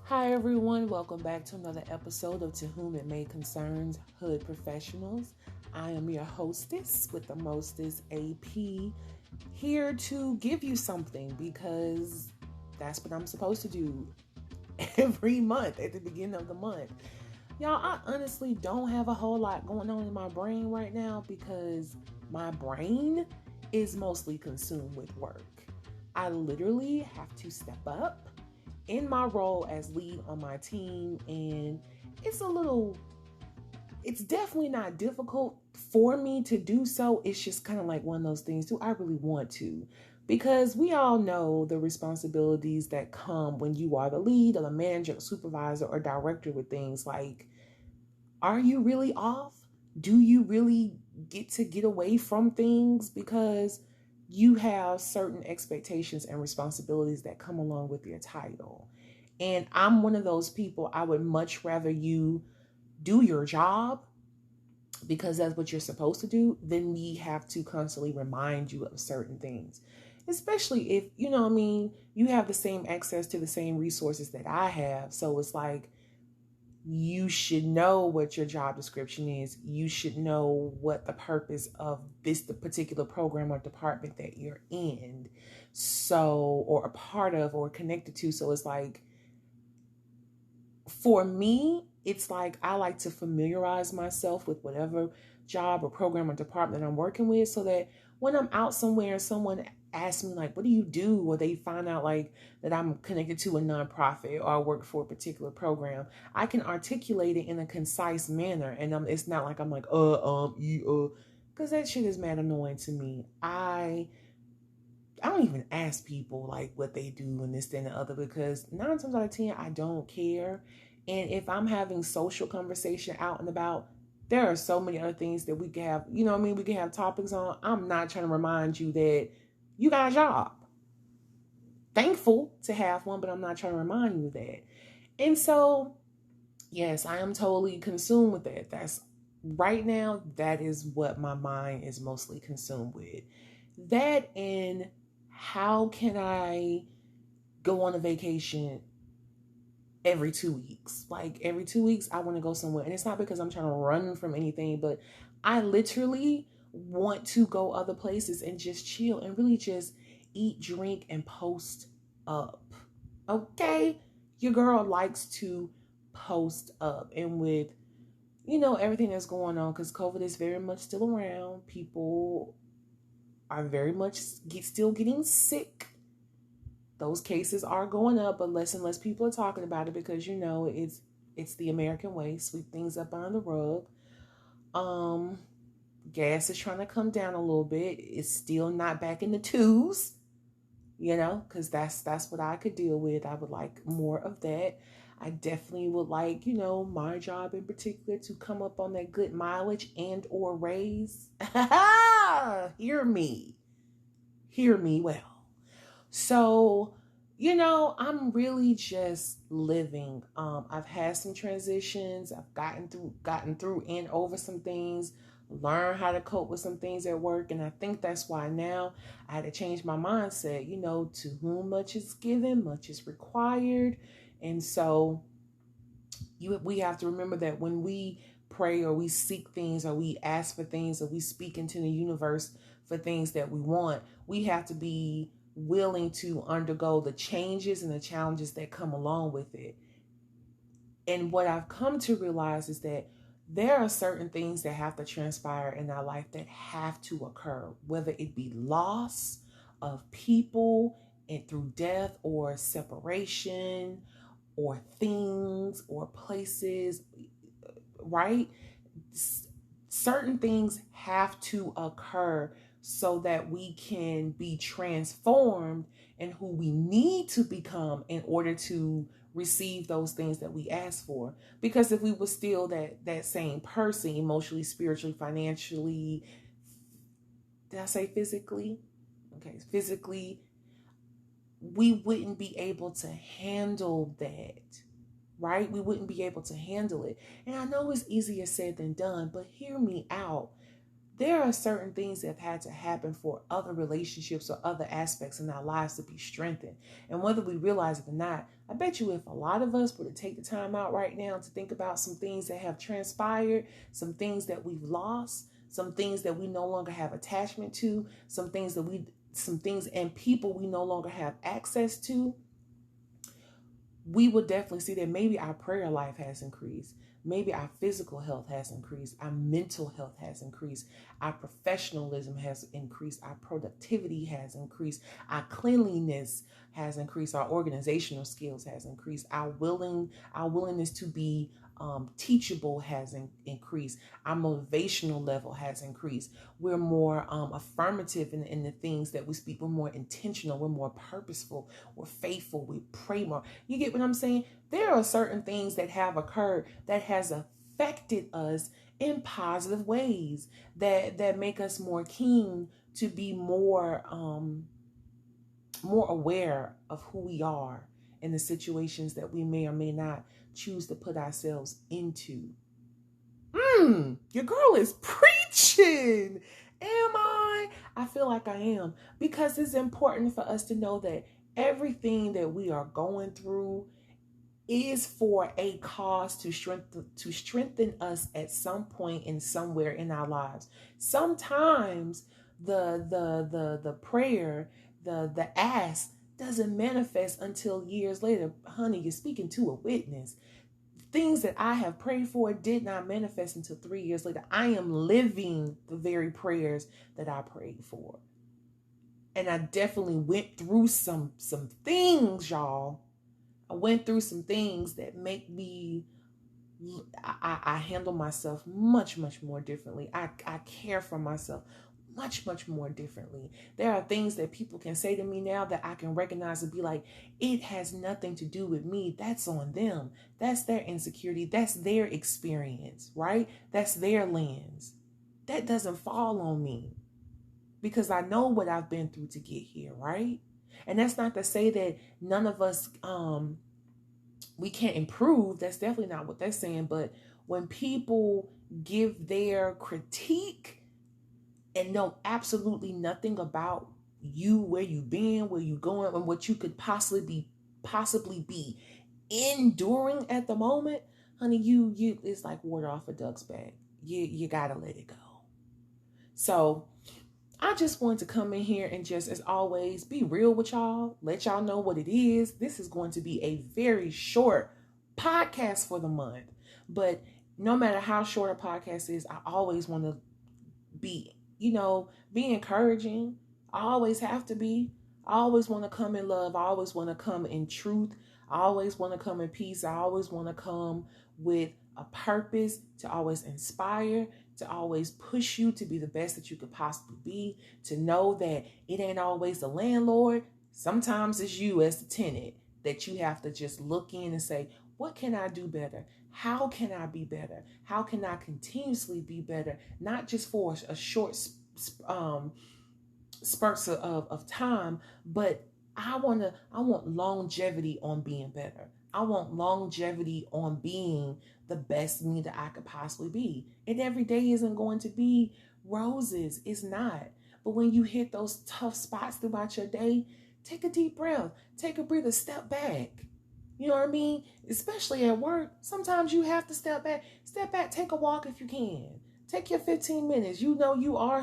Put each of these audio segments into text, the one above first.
Hi everyone, welcome back to another episode of To Whom It May Concerns Hood Professionals. I am your hostess with the mostest AP, here to give you something because that's what I'm supposed to do every month at the beginning of the month. Y'all, I honestly don't have a whole lot going on in my brain right now because my brain is mostly consumed with work. I literally have to step up in my role as lead on my team, and it's it's definitely not difficult for me to do so. It's just kind of like one of those things. Do I really want to? Because we all know the responsibilities that come when you are the lead or the manager, or supervisor, or director with things like, are you really off? Do you really get away from things? Because you have certain expectations and responsibilities that come along with your title. And I'm one of those people, I would much rather you do your job because that's what you're supposed to do than me have to constantly remind you of certain things. Especially if, you have the same access to the same resources that I have. So it's like, you should know what your job description is. You should know what the purpose of the particular program or department that you're in, so, or a part of or connected to. So it's like, for me, it's like I like to familiarize myself with whatever job or program or department I'm working with, so that when I'm out somewhere, someone asks me like, what do you do? Or they find out like that I'm connected to a nonprofit or I work for a particular program, I can articulate it in a concise manner. And it's not like I'm like, because that shit is mad annoying to me. I don't even ask people like what they do and this, that, and the other, because 9 times out of 10, I don't care. And if I'm having social conversation out and about, there are so many other things that we can have, we can have topics on. I'm not trying to remind you that you got a job. Thankful to have one, but I'm not trying to remind you that. And so, yes, I am totally consumed with that. That's right now, that is what my mind is mostly consumed with. That, and how can I go on a vacation every 2 weeks? Like every 2 weeks, I want to go somewhere. And it's not because I'm trying to run from anything, but I literally want to go other places and just chill and really just eat, drink, and post up. Okay? Your girl likes to post up. And with, everything that's going on, because COVID is very much still around, people are very much still getting sick. Those cases are going up, but less and less people are talking about it because it's the American way, sweep things up under the rug. Gas is trying to come down a little bit. It's still not back in the twos, because that's what I could deal with. I would like more of that. I definitely would like, my job in particular to come up on that good mileage and or raise. Hear me. Hear me well. So, I'm really just living. I've had some transitions. I've gotten through and over some things, learn how to cope with some things at work. And I think that's why now I had to change my mindset, to whom much is given, much is required. And so we have to remember that when we pray or we seek things or we ask for things or we speak into the universe for things that we want, we have to be willing to undergo the changes and the challenges that come along with it. And what I've come to realize is that there are certain things that have to transpire in our life that have to occur, whether it be loss of people and through death or separation or things or places, right? Certain things have to occur so that we can be transformed in who we need to become in order to receive those things that we ask for. Because if we were still that same person, emotionally, spiritually, financially, did I say physically? Okay, physically, we wouldn't be able to handle that, right? We wouldn't be able to handle it. And I know it's easier said than done, but hear me out. There are certain things that have had to happen for other relationships or other aspects in our lives to be strengthened. And whether we realize it or not, I bet you if a lot of us were to take the time out right now to think about some things that have transpired, some things that we've lost, some things that we no longer have attachment to, some things and people we no longer have access to, we would definitely see that maybe our prayer life has increased. Maybe our physical health has increased. Our mental health has increased. Our professionalism has increased. Our productivity has increased. Our cleanliness has increased. Our organizational skills has increased. Our willingness to be teachable has increased. Our motivational level has increased. We're more affirmative in the things that we speak. We're more intentional. We're more purposeful. We're faithful. We pray more. You get what I'm saying? There are certain things that have occurred that has affected us in positive ways that make us more keen to be more aware of who we are in the situations that we may or may not choose to put ourselves into. Your girl is preaching. Am I? I feel like I am, because it's important for us to know that everything that we are going through is for a cause to strengthen us at some point and somewhere in our lives. Sometimes the prayer, the ask doesn't manifest until years later. Honey, you're speaking to a witness. Things that I have prayed for did not manifest until 3 years later. I am living the very prayers that I prayed for. And I definitely went through some things, y'all. I went through some things that make me, I handle myself much, much more differently. I care for myself much, much more differently. There are things that people can say to me now that I can recognize and be like, it has nothing to do with me. That's on them. That's their insecurity. That's their experience, right? That's their lens. That doesn't fall on me because I know what I've been through to get here, right? And that's not to say that none of us, we can't improve. That's definitely not what they're saying. But when people give their critique and know absolutely nothing about you, where you've been, where you're going, and what you could possibly be enduring at the moment, honey, you it's like water off a duck's back. You gotta let it go. So I just wanted to come in here and just, as always, be real with y'all, let y'all know what it is. This is going to be a very short podcast for the month, but no matter how short a podcast is, I always want to be encouraging. I always have to be. I always want to come in love. I always want to come in truth. I always want to come in peace. I always want to come with a purpose to always inspire, to always push you to be the best that you could possibly be, to know that it ain't always the landlord. Sometimes it's you as the tenant that you have to just look in and say, what can I do better? How can I be better? How can I continuously be better? Not just for a short spurts of time, but I want longevity on being better. I want longevity on being the best me that I could possibly be. And every day isn't going to be roses. It's not. But when you hit those tough spots throughout your day, take a deep breath. Take a breather. Step back. You know what I mean? Especially at work, sometimes you have to step back. Step back, take a walk if you can. Take your 15 minutes. You know you are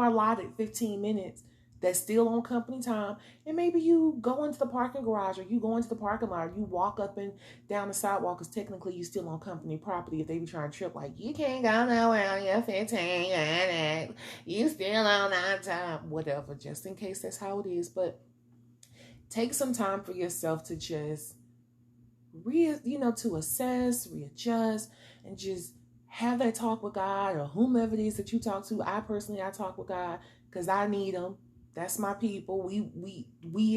allotted 15 minutes. That's still on company time. And maybe you go into the parking garage or you go into the parking lot. Or you walk up and down the sidewalk because technically you're still on company property. If they be trying to trip like, you can't go nowhere on your 15 minutes. You still on that time. Whatever, just in case that's how it is. But take some time for yourself to just to assess, readjust, and just have that talk with God or whomever it is that you talk to. I talk with God because I need him. That's my people. We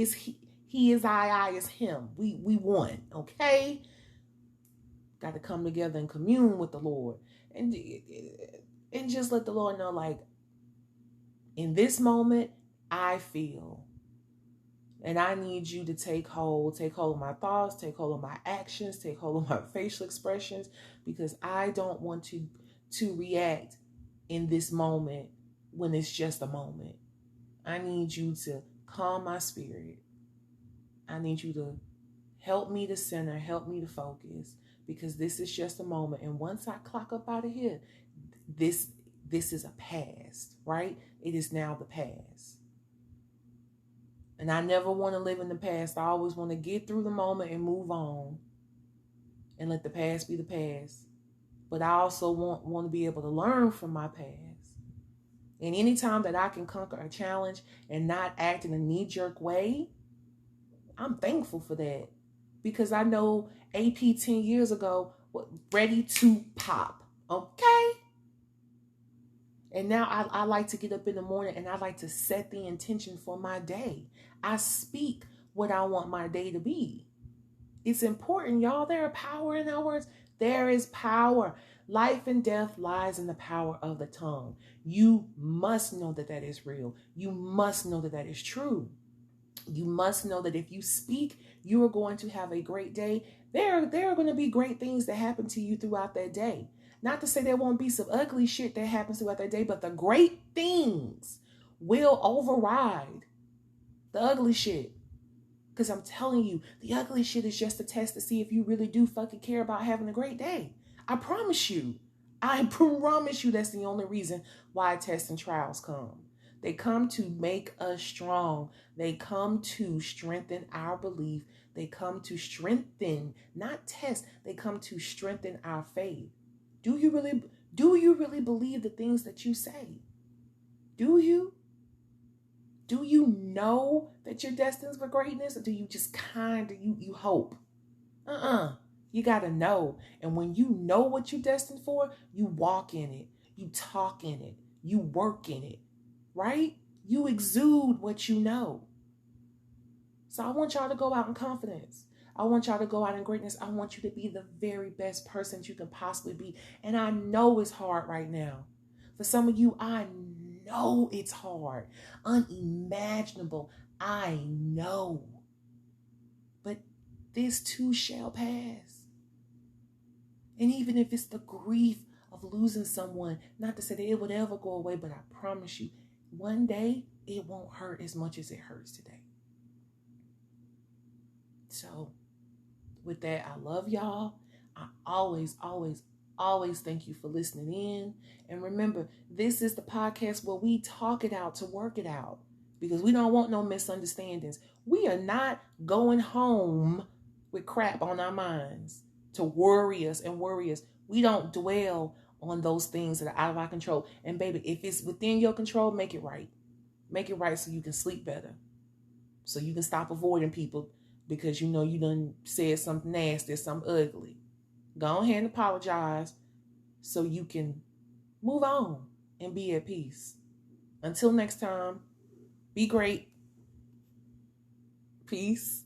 is he is I is him. We one, okay? Got to come together and commune with the Lord and just let the Lord know, like, in this moment, I feel. And I need you to take hold of my thoughts, take hold of my actions, take hold of my facial expressions, because I don't want to react in this moment when it's just a moment. I need you to calm my spirit. I need you to Help me to center, help me to focus, because this is just a moment. And once I clock up out of here, this is a past, right? It is now the past. And I never want to live in the past. I always want to get through the moment and move on and let the past be the past. But I also want to be able to learn from my past. And anytime that I can conquer a challenge and not act in a knee-jerk way, I'm thankful for that. Because I know AP 10 years ago was ready to pop. Okay? And now I like to get up in the morning and I like to set the intention for my day. I speak what I want my day to be. It's important, y'all. There are power in our words. There is power. Life and death lies in the power of the tongue. You must know that that is real. You must know that that is true. You must know that if you speak, you are going to have a great day. There are going to be great things that happen to you throughout that day. Not to say there won't be some ugly shit that happens throughout that day, but the great things will override the ugly shit. Because I'm telling you, the ugly shit is just a test to see if you really do fucking care about having a great day. I promise you. I promise you that's the only reason why tests and trials come. They come to make us strong. They come to strengthen our belief. They come to strengthen, not test. They come to strengthen our faith. Do you really believe the things that you say? Do you? Do you know that you're destined for greatness, or do you just you hope? You got to know. And when you know what you're destined for, you walk in it. You talk in it. You work in it. Right? You exude what you know. So I want y'all to go out in confidence. I want y'all to go out in greatness. I want you to be the very best person you can possibly be. And I know it's hard right now. For some of you, I know it's hard. Unimaginable. I know. But this too shall pass. And even if it's the grief of losing someone, not to say that it would ever go away, but I promise you, one day it won't hurt as much as it hurts today. So with that, I love y'all. I always thank you for listening in. And remember, this is the podcast where we talk it out to work it out, because we don't want no misunderstandings. We are not going home with crap on our minds to worry us. We don't dwell on those things that are out of our control. And baby, if it's within your control, make it right. Make it right so you can sleep better. So you can stop avoiding people because you know you done said something nasty or something ugly. Go ahead and apologize so you can move on and be at peace. Until next time, be great. Peace.